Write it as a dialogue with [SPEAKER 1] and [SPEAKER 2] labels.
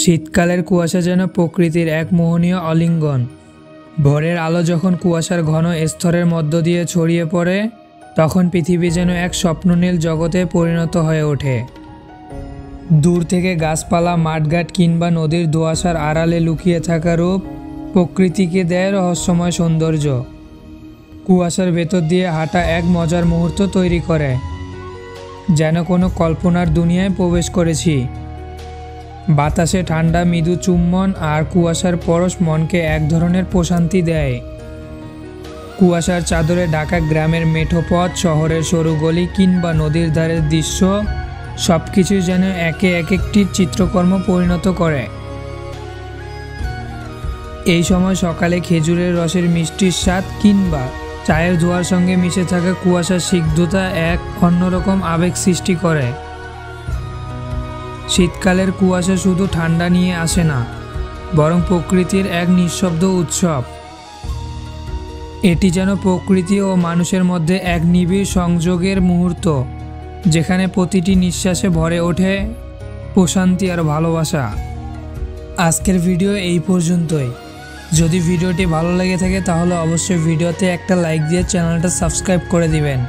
[SPEAKER 1] শীতকালের কুয়াশা যেন প্রকৃতির এক মোহনীয় আলিঙ্গন। ভোরের আলো যখন কুয়াশার ঘন স্তরের মধ্য দিয়ে ছড়িয়ে পড়ে, তখন পৃথিবী যেন এক স্বপ্ননীল জগতে পরিণত হয়ে ওঠে। দূর থেকে গাছপালা, মাঠঘাট কিংবা নদীর ধোঁয়াশার আড়ালে লুকিয়ে থাকা রূপ প্রকৃতিকে দেয় রহস্যময় সৌন্দর্য। কুয়াশার ভেতর দিয়ে হাঁটা এক মজার মুহূর্ত তৈরি করে, যেন কোনো কল্পনার দুনিয়ায় প্রবেশ করেছি। বাতাসে ঠান্ডা মৃদু চুম্বন আর কুয়াশার পরশ মনকে এক ধরনের প্রশান্তি দেয়। কুয়াশার চাদরে ঢাকা গ্রামের মেঠো পথ, শহরের সরু গলি কিংবা নদীর ধারের দৃশ্য সব কিছুই যেন একে এক একটি চিত্রকর্ম পরিণত করে। এই সময় সকালে খেজুরের রসের মিষ্টির স্বাদ কিংবা চায়ের ধোঁয়ার সঙ্গে মিশে থাকা কুয়াশার স্নিগ্ধতা এক অন্যরকম আবেগ সৃষ্টি করে। শীতকালের কুয়াশা শুধু ঠান্ডা নিয়ে আসে না, বরং প্রকৃতির এক নিঃশব্দ উৎসব। এটি যেন প্রকৃতি ও মানুষের মধ্যে এক নিবিড় সংযোগের মুহূর্ত, যেখানে প্রতিটি নিঃশ্বাসে ভরে ওঠে প্রশান্তি আর ভালোবাসা। আজকের ভিডিও এই পর্যন্তই। যদি ভিডিওটি ভালো লেগে থাকে তাহলে অবশ্যই ভিডিওতে একটা লাইক দিয়ে চ্যানেলটা সাবস্ক্রাইব করে দিবেন।